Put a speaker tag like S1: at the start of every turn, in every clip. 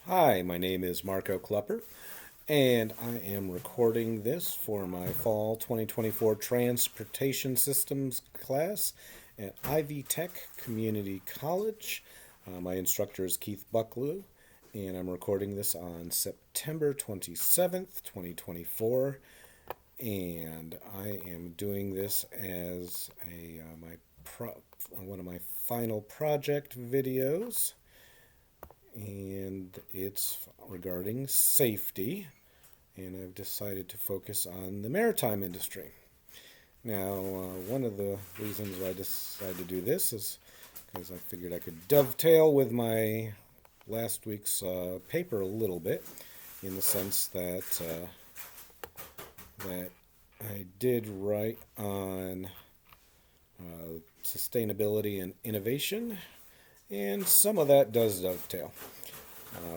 S1: Hi, my name is Marco Klepper, and I am recording this for my fall 2024 Transportation Systems class at Ivy Tech Community College. My instructor is Keith Bucklew, and I'm recording this on September 27th, 2024. And I am doing this as one of my final project videos, and it's regarding safety, and I've decided to focus on the maritime industry. Now, one of the reasons why I decided to do this is because I figured I could dovetail with my last week's paper a little bit, in the sense that I did write on sustainability and innovation, and some of that does dovetail.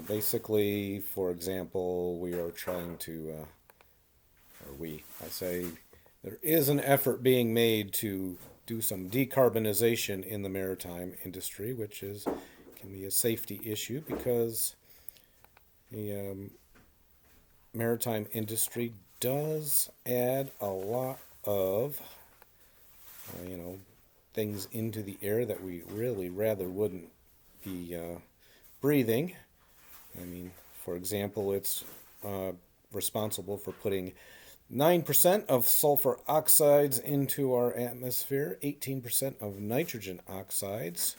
S1: Basically, for example, we are trying to, I say, there is an effort being made to do some decarbonization in the maritime industry, which can be a safety issue because the maritime industry does add a lot of, things into the air that we really rather wouldn't be breathing. I mean, for example, it's responsible for putting 9% of sulfur oxides into our atmosphere, 18% of nitrogen oxides.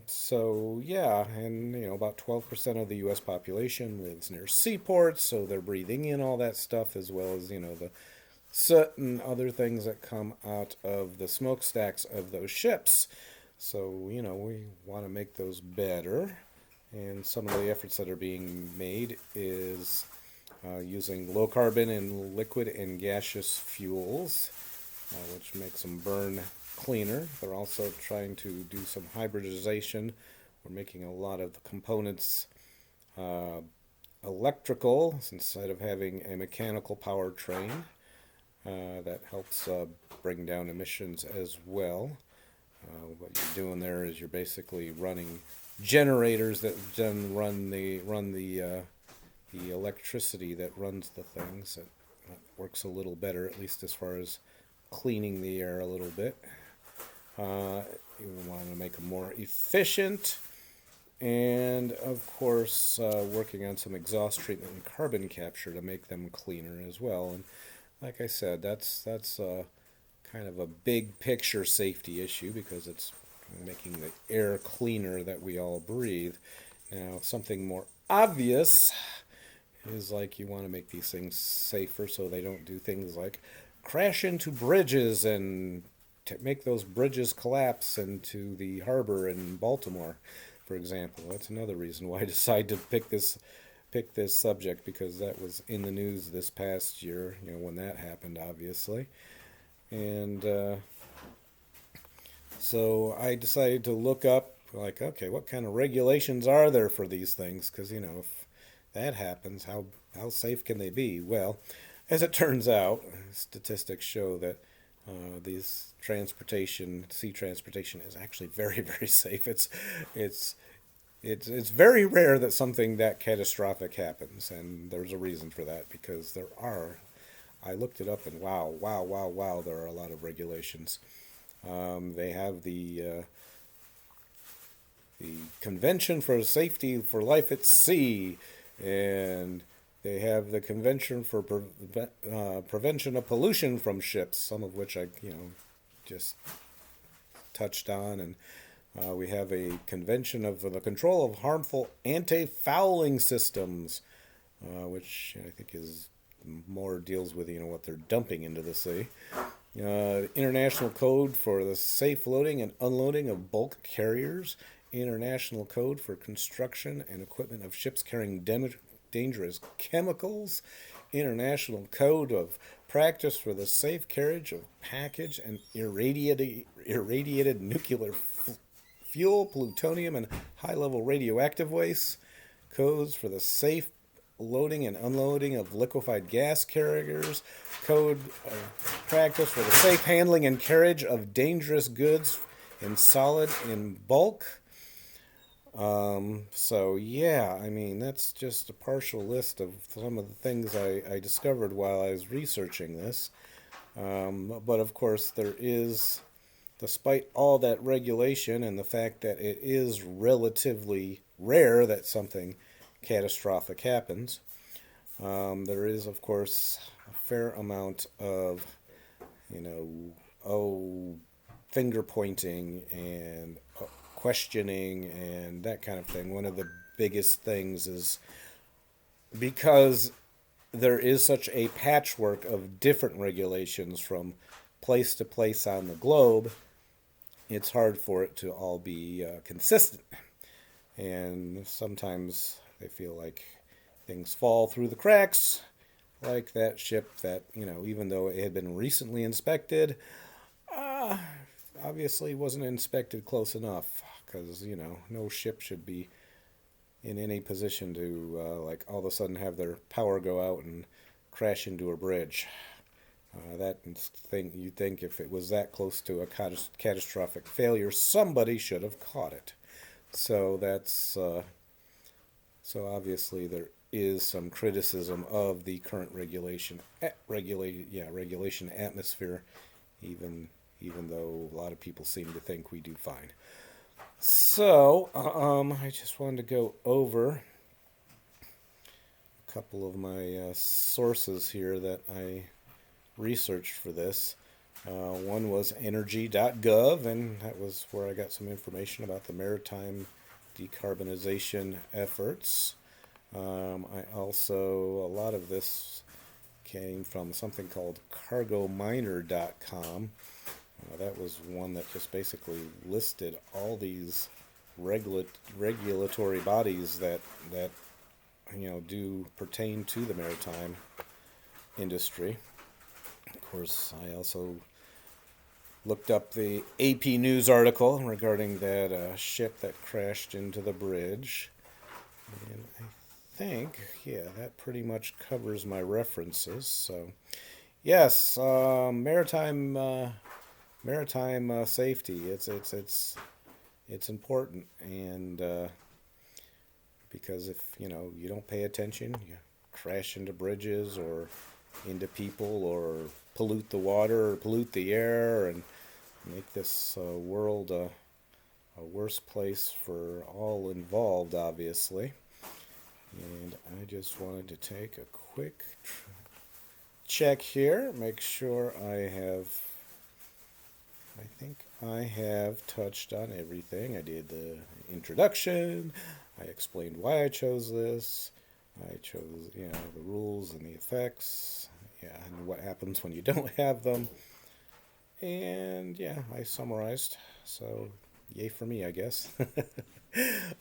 S1: So, yeah, and about 12% of the U.S. population lives near seaports, so they're breathing in all that stuff, as well as, the soot and other things that come out of the smokestacks of those ships. So, we want to make those better. And some of the efforts that are being made is using low carbon and liquid and gaseous fuels, which makes them burn cleaner. They're also trying to do some hybridization. We're making a lot of the components electrical instead of having a mechanical powertrain. That helps bring down emissions as well. What you're doing there is you're basically running generators that then run the electricity that runs the things. It works a little better, at least as far as cleaning the air a little bit. You want to make them more efficient, and of course, working on some exhaust treatment and carbon capture to make them cleaner as well. And like I said, that's kind of a big picture safety issue because it's making the air cleaner that we all breathe. Now, something more obvious is like you want to make these things safer so they don't do things like crash into bridges and make those bridges collapse into the harbor in Baltimore, for example. That's another reason why I decided to pick this subject, because that was in the news this past year, when that happened, obviously. And so I decided to look up, like, okay, what kind of regulations are there for these things? Because, if that happens, how safe can they be? Well, as it turns out, statistics show that sea transportation is actually very, very safe. It's it's very rare that something that catastrophic happens, and there's a reason for that, because I looked it up, and wow, wow, wow, wow, there are a lot of regulations. They have the Convention for Safety for Life at Sea, and they have the Convention for Prevention of Pollution from Ships, some of which I just touched on, and we have a Convention of the Control of Harmful Anti-Fouling Systems, which I think is more deals with what they're dumping into the sea. International Code for the Safe Loading and Unloading of Bulk Carriers, International Code for Construction and Equipment of Ships Carrying Dangerous Chemicals, International Code of Practice for the Safe Carriage of Packaged and Irradiated Nuclear Fuel, Plutonium, and High-Level Radioactive Waste, Codes for the Safe Loading and Unloading of Liquefied Gas Carriers, Code of Practice for the Safe Handling and Carriage of Dangerous Goods in Solid and Bulk, So yeah, I mean, that's just a partial list of some of the things I discovered while I was researching this. But of course, there is, despite all that regulation and the fact that it is relatively rare that something catastrophic happens, there is, of course, a fair amount of, you know, oh, finger pointing and questioning and that kind of thing. One of the biggest things is because there is such a patchwork of different regulations from place to place on the globe, it's hard for it to all be consistent. And sometimes they feel like things fall through the cracks, like that ship that, even though it had been recently inspected, uh, obviously wasn't inspected close enough because, no ship should be in any position to, like, all of a sudden have their power go out and crash into a bridge. That thing, you'd think if it was that close to a catastrophic failure, somebody should have caught it. So so obviously there is some criticism of the current regulation atmosphere, even even though a lot of people seem to think we do fine. So I just wanted to go over a couple of my sources here that I researched for this. One was energy.gov, and that was where I got some information about the maritime decarbonization efforts. I also, a lot of this came from something called cargominer.com. That was one that just basically listed all these regulatory bodies that do pertain to the maritime industry. Of course, I also looked up the AP News article regarding that ship that crashed into the bridge. And I think, yeah, that pretty much covers my references. So, yes, maritime safety. It's important, and because if you don't pay attention, you crash into bridges or into people or pollute the water or pollute the air and make this world a worse place for all involved, obviously. And I just wanted to take a quick check here, make sure I think I have touched on everything. I did the introduction, I explained why I chose this, I chose, the rules and the effects, yeah, and what happens when you don't have them. And yeah, I summarized. So, yay for me, I guess.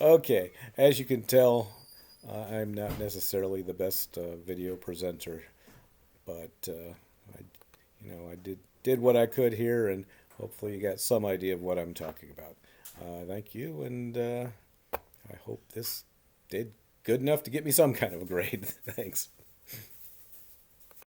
S1: Okay, as you can tell, I'm not necessarily the best video presenter, but I did what I could here, and hopefully you got some idea of what I'm talking about. Thank you, and I hope this did good enough to get me some kind of a grade. Thanks.